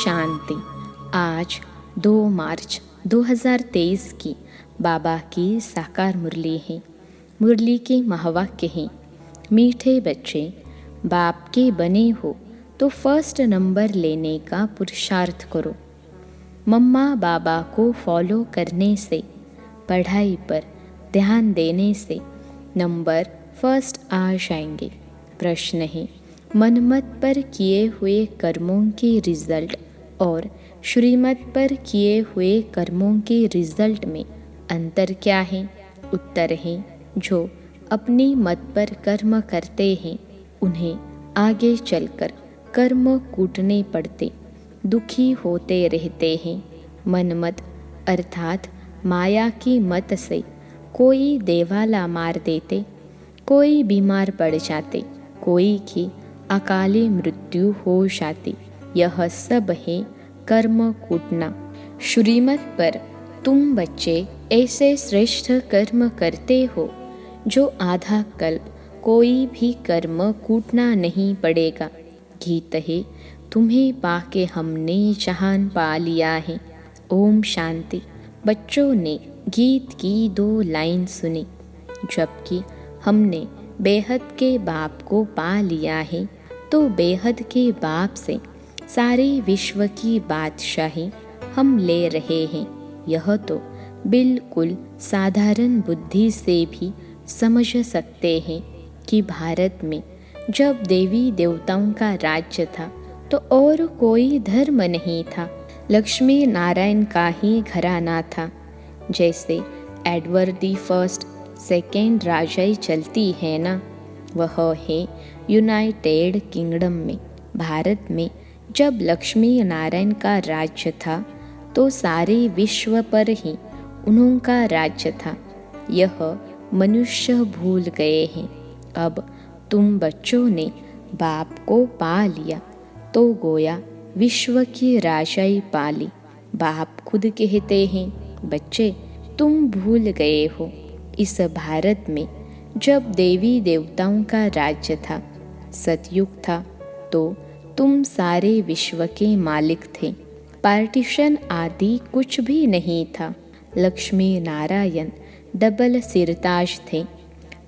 शांति। आज 2 मार्च 2023 की बाबा की साकार मुरली है। मुरली के महावाक्य हैं, मीठे बच्चे, बाप के बने हो तो फर्स्ट नंबर लेने का पुरुषार्थ करो। मम्मा बाबा को फॉलो करने से, पढ़ाई पर ध्यान देने से नंबर फर्स्ट आ जाएंगे। प्रश्न है, मनमत पर किए हुए कर्मों के रिजल्ट और श्रीमत पर किए हुए कर्मों के रिजल्ट में अंतर क्या है? उत्तर है, जो अपनी मत पर कर्म करते हैं उन्हें आगे चलकर कर्म कूटने पड़ते, दुखी होते रहते हैं। मनमत अर्थात माया की मत से कोई देवाला मार देते, कोई बीमार पड़ जाते, कोई की अकाली मृत्यु हो जाती। यह सब है कर्म कूटना। श्रीमत पर तुम बच्चे ऐसे श्रेष्ठ कर्म करते हो जो आधा कल्प कोई भी कर्म कूटना नहीं पड़ेगा। गीत है, तुम्हें पाके हमने जहान पा लिया है। ओम शांति। बच्चों ने गीत की 2 लाइन सुनी, जबकि हमने बेहद के बाप को पा लिया है, तो बेहद के बाप से सारे विश्व की बादशाही हम ले रहे हैं। यह तो बिल्कुल साधारण बुद्धि से भी समझ सकते हैं कि भारत में जब देवी देवताओं का राज्य था तो और कोई धर्म नहीं था, लक्ष्मी नारायण का ही घराना था। जैसे एडवर्ड दी फर्स्ट सेकेंड राजाई चलती है ना, वह है यूनाइटेड किंगडम में। भारत में जब लक्ष्मी नारायण का राज्य था तो सारे विश्व पर ही उनका राज्य था। यह मनुष्य भूल गए हैं। अब तुम बच्चों ने बाप को पा लिया तो गोया विश्व की राजाई पाली। बाप खुद कहते हैं, बच्चे तुम भूल गए हो, इस भारत में जब देवी देवताओं का राज्य था, सतयुग था, तो तुम सारे विश्व के मालिक थे। पार्टीशन आदि कुछ भी नहीं था। लक्ष्मी नारायण डबल सिरताज थे।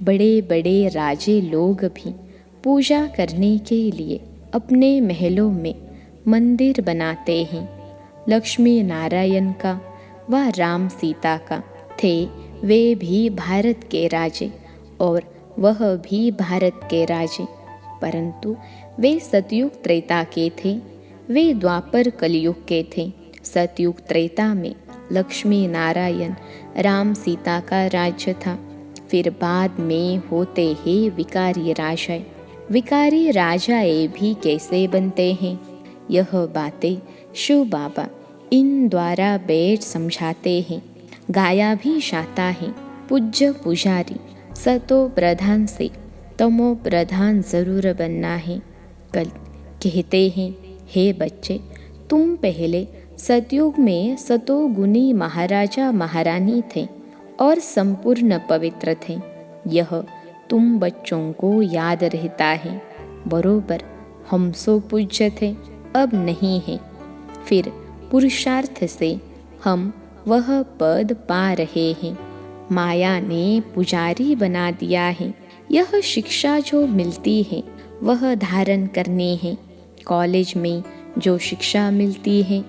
बड़े बड़े राजे लोग भी पूजा करने के लिए अपने महलों में मंदिर बनाते हैं। लक्ष्मी नारायण का व राम सीता का थे, वे भी भारत के राजे और वह भी भारत के राजे, परंतु वे सतयुग त्रेता के थे, वे द्वापर कलयुग के थे। सतयुग त्रेता में लक्ष्मी नारायण राम सीता का राज्य था। फिर बाद में होते हैं विकारी राजाएं। विकारी राजाएं भी कैसे बनते हैं, यह बातें शिव बाबा इन द्वारा बैठ समझाते हैं। गाया भी जाता है, पूज्य पुजारी सतो प्रधान से तमो प्रधान जरूर बनना है। कल कहते हैं, हे बच्चे, तुम पहले सतयुग में सतोगुणी महाराजा महारानी थे और संपूर्ण पवित्र थे। यह तुम बच्चों को याद रहता है। बरोबर हम सो पूज्य थे, अब नहीं है। फिर पुरुषार्थ से हम वह पद पा रहे हैं। माया ने पुजारी बना दिया है। यह शिक्षा जो मिलती है वह धारण करनी है। कॉलेज में जो शिक्षा मिलती है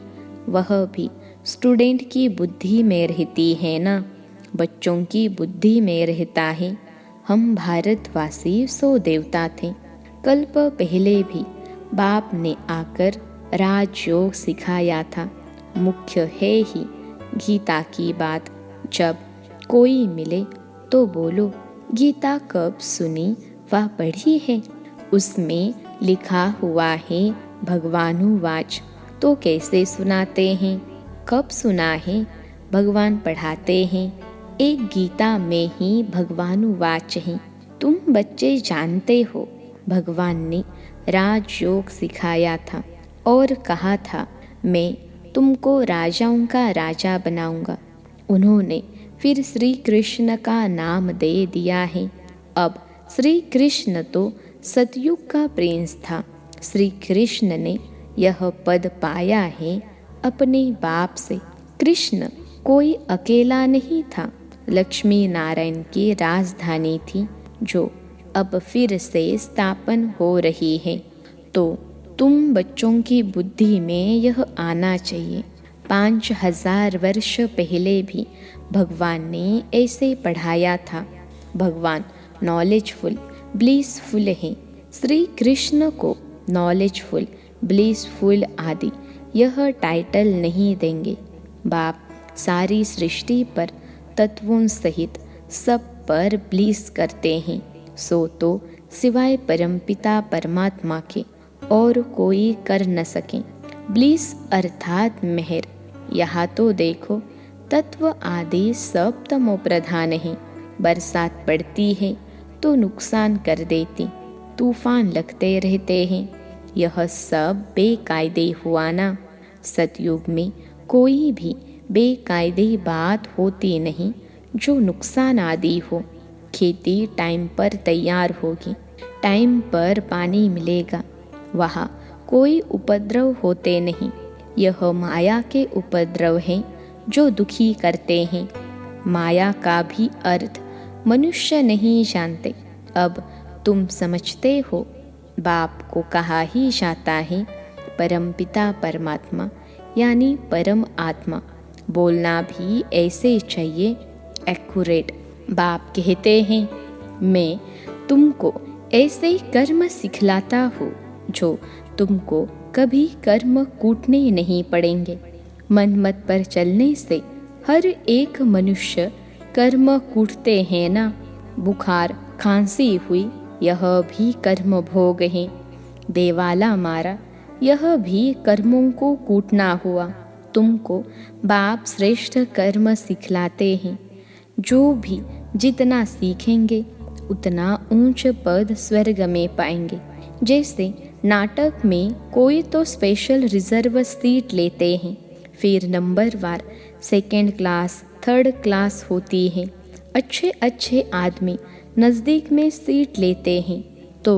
वह भी स्टूडेंट की बुद्धि में रहती है ना, बच्चों की बुद्धि में रहता है। हम भारतवासी 100 देवता थे। कल्प पहले भी बाप ने आकर राजयोग सिखाया था। मुख्य है ही गीता की बात। जब कोई मिले तो बोलो, गीता कब सुनी व पढ़ी है? उसमें लिखा हुआ है भगवानुवाच, तो कैसे सुनाते हैं? कब सुना है? भगवान पढ़ाते हैं। एक गीता में ही भगवानुवाच है। तुम बच्चे जानते हो, भगवान ने राजयोग सिखाया था और कहा था, मैं तुमको राजाओं का राजा बनाऊंगा। उन्होंने फिर श्री कृष्ण का नाम दे दिया है। अब श्री कृष्ण तो सतयुग का प्रिंस था। श्री कृष्ण ने यह पद पाया है अपने बाप से। कृष्ण कोई अकेला नहीं था, लक्ष्मी नारायण की राजधानी थी जो अब फिर से स्थापन हो रही है। तो तुम बच्चों की बुद्धि में यह आना चाहिए। 5000 वर्ष पहले भी भगवान ने ऐसे पढ़ाया था। भगवान नॉलेजफुल ब्लिसफुल है। श्री कृष्ण को नॉलेजफुल ब्लिसफुल आदि यह टाइटल नहीं देंगे। बाप सारी सृष्टि पर तत्वों सहित सब पर ब्लिस करते हैं। सो तो सिवाय परमपिता परमात्मा के और कोई कर न सके। ब्लिस अर्थात मेहर। यहाँ तो देखो तत्व आदि सब तमो प्रधान है। बरसात पड़ती है तो नुकसान कर देती, तूफान लगते रहते हैं। यह सब बेकायदे हुआ ना। सतयुग में कोई भी बेकायदे बात होती नहीं जो नुकसान आदि हो। खेती टाइम पर तैयार होगी, टाइम पर पानी मिलेगा, वहाँ कोई उपद्रव होते नहीं। यह माया के उपद्रव हैं जो दुखी करते हैं। माया का भी अर्थ मनुष्य नहीं जानते। अब तुम समझते हो। बाप को कहा ही जाता है परमपिता परमात्मा यानी परम आत्मा। बोलना भी ऐसे चाहिए, एक्यूरेट। बाप कहते हैं मैं तुमको ऐसे कर्म सिखलाता हूँ जो तुमको कभी कर्म कूटने नहीं पड़ेंगे। मन मत पर चलने से हर एक मनुष्य कर्म कूटते हैं ना। बुखार खांसी हुई, यह भी कर्म भोग है। देवाला मारा, यह भी कर्मों को कूटना हुआ। तुमको बाप श्रेष्ठ कर्म सिखलाते हैं। जो भी जितना सीखेंगे उतना ऊंच पद स्वर्ग में पाएंगे। जैसे नाटक में कोई तो स्पेशल रिजर्व सीट लेते हैं, फिर नंबरवार सेकंड क्लास थर्ड क्लास होती है। अच्छे अच्छे आदमी नज़दीक में सीट लेते हैं। तो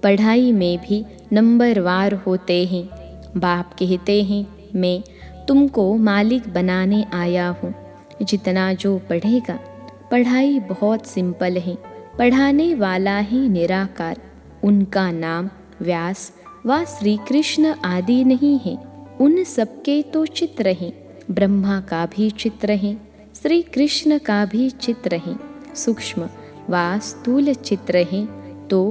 पढ़ाई में भी नंबरवार होते हैं। बाप कहते हैं मैं तुमको मालिक बनाने आया हूँ। जितना जो पढ़ेगा, पढ़ाई बहुत सिंपल है। पढ़ाने वाला ही निराकार। उनका नाम व्यास व श्री कृष्ण आदि नहीं है। उन सबके तो चित्र हैं। ब्रह्मा का भी चित्र है, श्री कृष्ण का भी चित्र है। सूक्ष्म व स्थूल चित्र है तो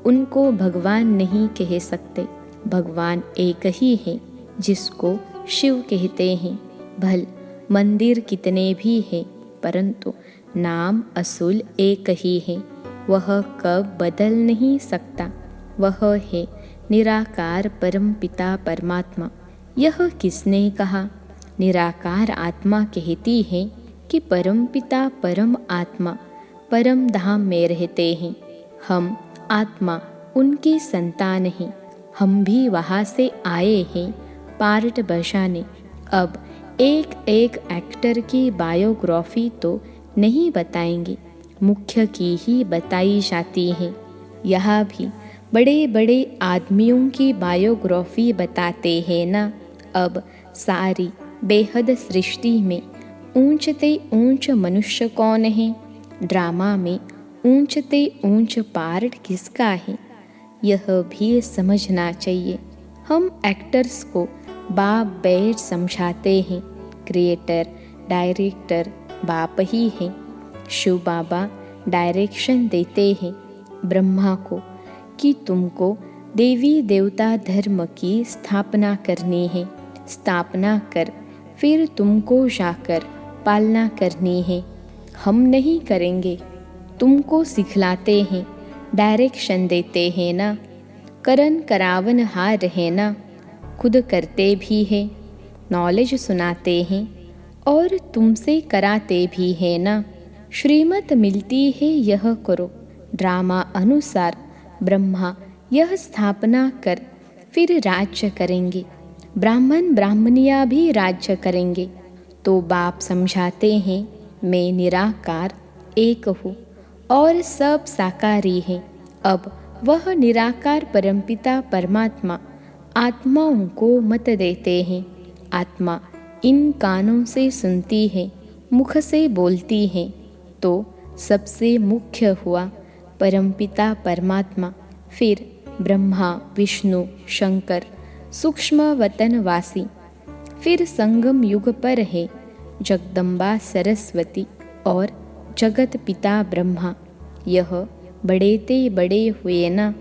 उनको भगवान नहीं कह सकते। भगवान एक ही है जिसको शिव कहते हैं। भल मंदिर कितने भी हैं परंतु नाम असूल एक ही है। वह कब बदल नहीं सकता। वह है निराकार परम पिता परमात्मा। यह किसने कहा? निराकार आत्मा कहती है कि परम पिता परम आत्मा परम धाम में रहते हैं। हम आत्मा उनकी संतान हैं। हम भी वहाँ से आए हैं पार्ट बजाने। अब एक एक एक्टर की बायोग्राफी तो नहीं बताएंगे, मुख्य की ही बताई जाती है। यहाँ भी बड़े बड़े आदमियों की बायोग्राफी बताते हैं ना। अब सारी बेहद सृष्टि में ऊंचते ऊंच मनुष्य कौन है? ड्रामा में ऊंचते ऊंच पार्ट किसका है? यह भी समझना चाहिए। हम एक्टर्स को बाप बैठ समझाते हैं। क्रिएटर डायरेक्टर बाप ही है। शिव बाबा डायरेक्शन देते हैं ब्रह्मा को कि तुमको देवी देवता धर्म की स्थापना करनी है। स्थापना कर फिर तुमको जाकर पालना करनी है। हम नहीं करेंगे, तुमको सिखलाते हैं, डायरेक्शन देते हैं ना। करन करावन हार है ना, खुद करते भी हैं, नॉलेज सुनाते हैं और तुमसे कराते भी हैं ना। श्रीमत मिलती है यह करो, ड्रामा अनुसार ब्रह्मा यह स्थापना कर फिर राज्य करेंगे। ब्राह्मण ब्राह्मणियाँ भी राज्य करेंगे। तो बाप समझाते हैं मैं निराकार एक हूँ और सब साकारी है। अब वह निराकार परमपिता परमात्मा आत्माओं को मत देते हैं। आत्मा इन कानों से सुनती है, मुख से बोलती है, तो सबसे मुख्य हुआ परमपिता परमात्मा, फिर ब्रह्मा विष्णु शंकर सूक्ष्म वतनवासी, फिर संगम युग पर है जगदम्बा सरस्वती और जगत पिता ब्रह्मा। यह बड़ेते बड़े हुए ना,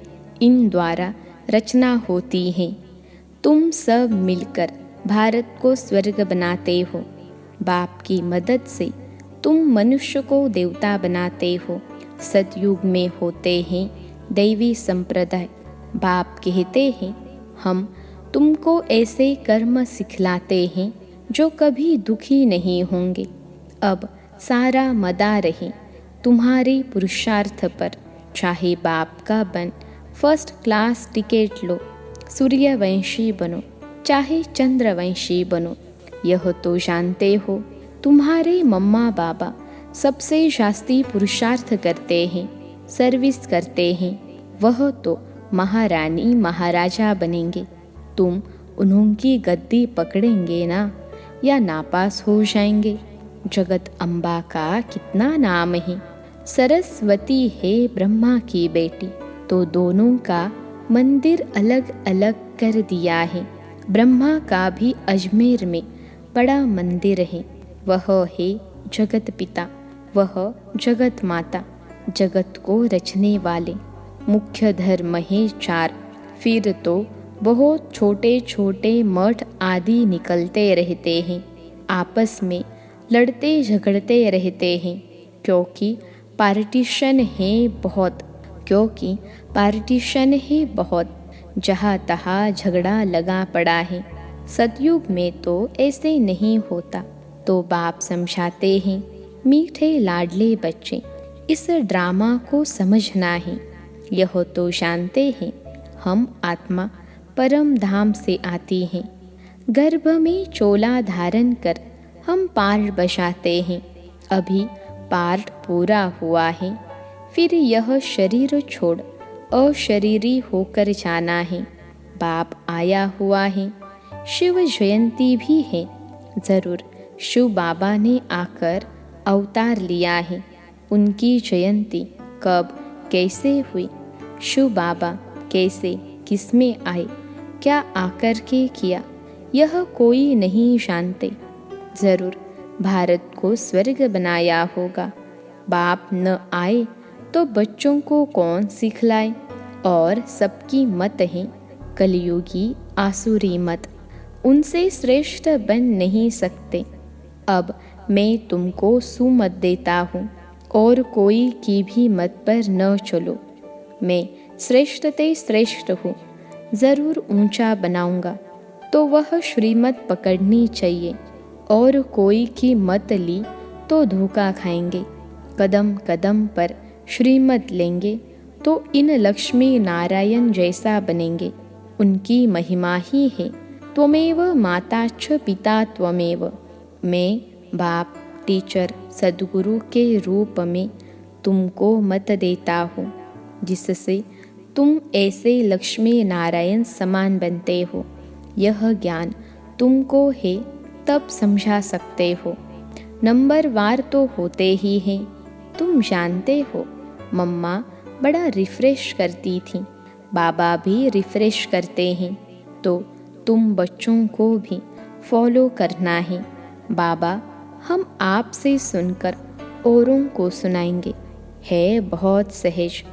इन द्वारा रचना होती है। तुम सब मिलकर भारत को स्वर्ग बनाते हो। बाप की मदद से तुम मनुष्य को देवता बनाते हो। सतयुग में होते हैं दैवी संप्रदाय। बाप कहते हैं हम तुमको ऐसे कर्म सिखलाते हैं जो कभी दुखी नहीं होंगे। अब सारा मदार है तुम्हारे पुरुषार्थ पर। चाहे बाप का बन फर्स्ट क्लास टिकट लो, सूर्यवंशी बनो, चाहे चंद्रवंशी बनो। यह तो जानते हो तुम्हारे मम्मा बाबा सबसे जास्ती पुरुषार्थ करते हैं, सर्विस करते हैं। वह तो महारानी महाराजा बनेंगे। तुम उन्होंकी गद्दी पकड़ेंगे ना, या नापास हो जाएंगे। जगत अम्बा का कितना नाम है। सरस्वती है ब्रह्मा की बेटी, तो दोनों का मंदिर अलग अलग कर दिया है। ब्रह्मा का भी अजमेर में बड़ा मंदिर है। वह है जगत पिता, वह जगत माता, जगत को रचने वाले। मुख्य धर्म है 4, फिर तो बहुत छोटे छोटे मठ आदि निकलते रहते हैं। आपस में लड़ते झगड़ते रहते हैं, क्योंकि पार्टीशन है बहुत। जहाँ तहाँ झगड़ा लगा पड़ा है। सतयुग में तो ऐसे नहीं होता। तो बाप समझाते हैं, मीठे लाडले बच्चे, इस ड्रामा को समझना है। यह तो जानते हैं हम आत्मा परम धाम से आती हैं। गर्भ में चोला धारण कर हम पार्ट बजाते हैं। अभी पार्ट पूरा हुआ है, फिर यह शरीर छोड़ अशरीरी होकर जाना है। बाप आया हुआ है। शिव जयंती भी है। जरूर शिव बाबा ने आकर अवतार लिया है। उनकी जयंती कब कैसे हुई, शिव बाबा कैसे किसमें आए, क्या आकर के किया, यह कोई नहीं जानते। जरूर भारत को स्वर्ग बनाया होगा। बाप न आए तो बच्चों को कौन सिखलाए। और सबकी मत है कलयुगी आसुरी मत, उनसे श्रेष्ठ बन नहीं सकते। अब मैं तुमको सुमत देता हूँ, और कोई की भी मत पर न चलो। मैं श्रेष्ठते श्रेष्ठ हूँ, ज़रूर ऊंचा बनाऊंगा, तो वह श्रीमत पकड़नी चाहिए। और कोई की मत ली तो धोखा खाएंगे। कदम कदम पर श्रीमत लेंगे तो इन लक्ष्मी नारायण जैसा बनेंगे। उनकी महिमा ही है त्वमेव माता च पिता त्वमेव। मैं बाप टीचर सद्गुरु के रूप में तुमको मत देता हूँ, जिससे तुम ऐसे लक्ष्मी नारायण समान बनते हो। यह ज्ञान तुमको है तब समझा सकते हो। नंबर वार तो होते ही हैं। तुम जानते हो मम्मा बड़ा रिफ्रेश करती थी, बाबा भी रिफ्रेश करते हैं। तो तुम बच्चों को भी फॉलो करना है। बाबा हम आपसे सुनकर औरों को सुनाएंगे। है बहुत सहज।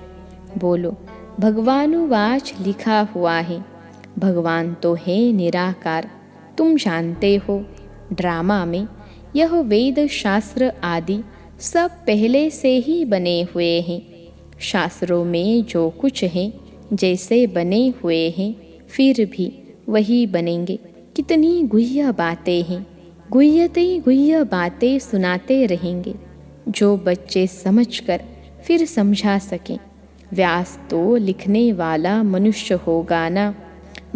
बोलो भगवानुवाच लिखा हुआ है। भगवान तो है निराकार। तुम जानते हो ड्रामा में यह वेद शास्त्र आदि सब पहले से ही बने हुए हैं। शास्त्रों में जो कुछ है जैसे बने हुए हैं, फिर भी वही बनेंगे। कितनी गुह्य बातें हैं। गुह्य बातें सुनाते रहेंगे, जो बच्चे समझकर फिर समझा सकें। व्यास तो लिखने वाला मनुष्य होगा ना।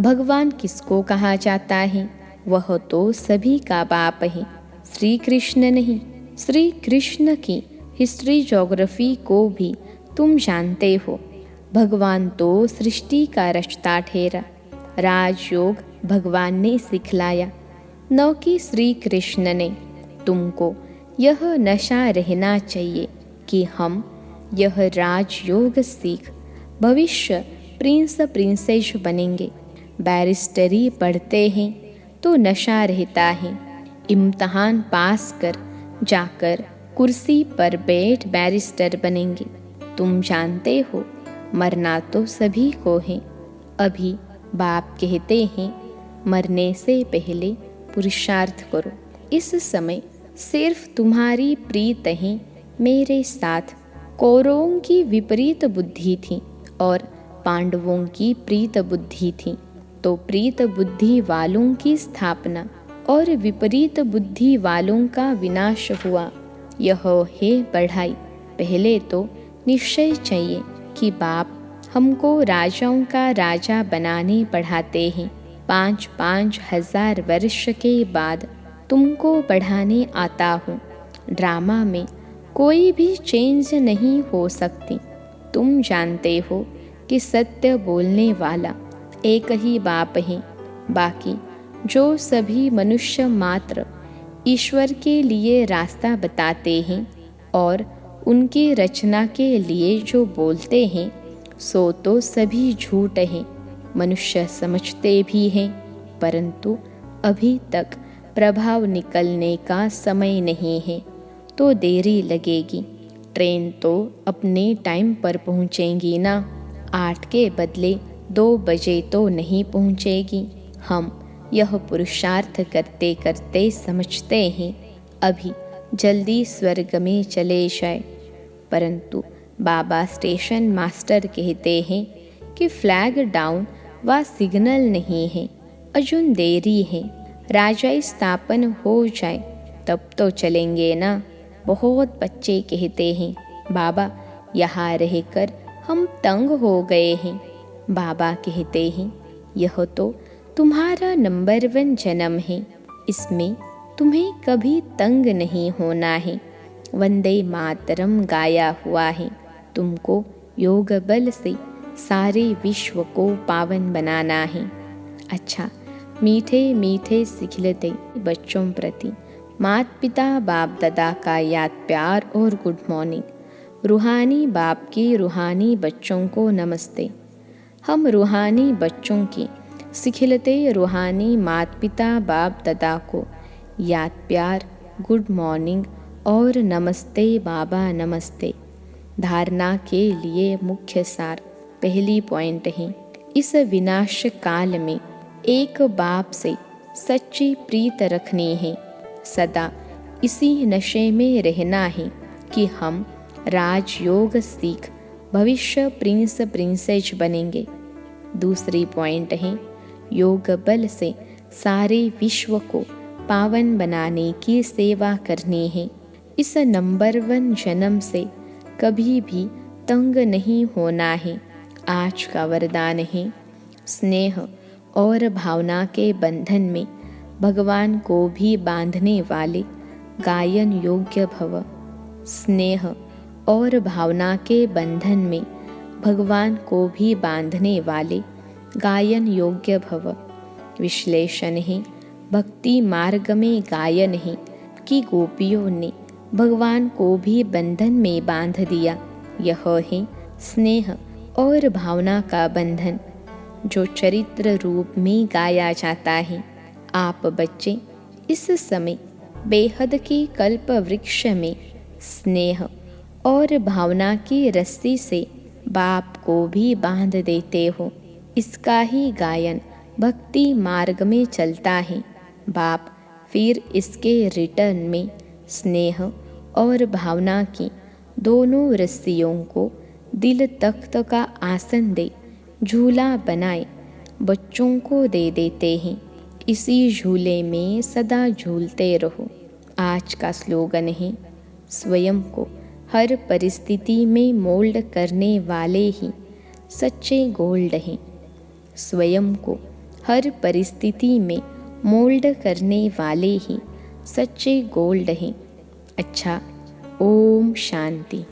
भगवान किसको कहा जाता है? वह तो सभी का बाप है, श्री कृष्ण नहीं। श्री कृष्ण की हिस्ट्री ज्योग्राफी को भी तुम जानते हो। भगवान तो सृष्टि का रचता ठहरा। राजयोग भगवान ने सिखलाया, न कि श्री कृष्ण ने। तुमको यह नशा रहना चाहिए कि हम यह राजयोग सीख भविष्य प्रिंस प्रिंसेस बनेंगे। बैरिस्टरी पढ़ते हैं तो नशा रहता है, इम्तहान पास कर जाकर कुर्सी पर बैठ बैरिस्टर बनेंगे। तुम जानते हो मरना तो सभी को है। अभी बाप कहते हैं मरने से पहले पुरुषार्थ करो। इस समय सिर्फ तुम्हारी प्रीत है मेरे साथ। कौरवों की विपरीत बुद्धि थी और पांडवों की प्रीत बुद्धि थी, तो प्रीत बुद्धि वालों की स्थापना और विपरीत बुद्धि वालों का विनाश हुआ। यह है पढ़ाई। पहले तो निश्चय चाहिए कि बाप हमको राजाओं का राजा बनाने पढ़ाते हैं। 5-5 हजार वर्ष के बाद तुमको पढ़ाने आता हूँ। ड्रामा में कोई भी चेंज नहीं हो सकती। तुम जानते हो कि सत्य बोलने वाला एक ही बाप है। बाकी जो सभी मनुष्य मात्र ईश्वर के लिए रास्ता बताते हैं और उनकी रचना के लिए जो बोलते हैं, सो तो सभी झूठ है। मनुष्य समझते भी हैं, परंतु अभी तक प्रभाव निकलने का समय नहीं है, तो देरी लगेगी। ट्रेन तो अपने टाइम पर पहुंचेगी ना। 8 के बदले 2 बजे तो नहीं पहुंचेगी। हम यह पुरुषार्थ करते करते समझते हैं अभी जल्दी स्वर्ग में चले जाए, परंतु बाबा स्टेशन मास्टर कहते हैं कि फ्लैग डाउन व सिग्नल नहीं है, अजुन देरी है। राजा स्थापन हो जाए तब तो चलेंगे ना। बहुत बच्चे कहते हैं बाबा यहाँ रहकर हम तंग हो गए हैं। बाबा कहते हैं यह तो तुम्हारा नंबर 1 जन्म है, इसमें तुम्हें कभी तंग नहीं होना है। वंदे मातरम गाया हुआ है। तुमको योग बल से सारे विश्व को पावन बनाना है। अच्छा, मीठे मीठे सिखलते बच्चों प्रति माता पिता बाप दादा का याद प्यार और गुड मॉर्निंग। रूहानी बाप की रूहानी बच्चों को नमस्ते। हम रूहानी बच्चों की सिखलते रूहानी माता पिता बाप दादा को याद प्यार, गुड मॉर्निंग और नमस्ते बाबा नमस्ते। धारणा के लिए मुख्य सार पहली पॉइंट है, इस विनाश काल में एक बाप से सच्ची प्रीत रखनी है। सदा इसी नशे में रहना है कि हम राजयोग सीख भविष्य प्रिंस प्रिंसेस बनेंगे। दूसरी पॉइंट है, योग बल से सारे विश्व को पावन बनाने की सेवा करनी है। इस नंबर 1 जन्म से कभी भी तंग नहीं होना है। आज का वरदान है, स्नेह और भावना के बंधन में भगवान को भी बांधने वाले गायन योग्य भव। स्नेह और भावना के बंधन में भगवान को भी बांधने वाले गायन योग्य भव। विश्लेषण है, भक्ति मार्ग में गायन है कि गोपियों ने भगवान को भी बंधन में बांध दिया। यह है स्नेह और भावना का बंधन, जो चरित्र रूप में गाया जाता है। आप बच्चे इस समय बेहद की कल्प वृक्ष में स्नेह और भावना की रस्सी से बाप को भी बांध देते हो। इसका ही गायन भक्ति मार्ग में चलता है। बाप फिर इसके रिटर्न में स्नेह और भावना की दोनों रस्सियों को दिल तख्त का आसन दे झूला बनाए बच्चों को दे देते हैं। इसी झूले में सदा झूलते रहो। आज का स्लोगन है, स्वयं को हर परिस्थिति में मोल्ड करने वाले ही सच्चे गोल्ड हैं। स्वयं को हर परिस्थिति में मोल्ड करने वाले ही सच्चे गोल्ड हैं। अच्छा, ओम शांति।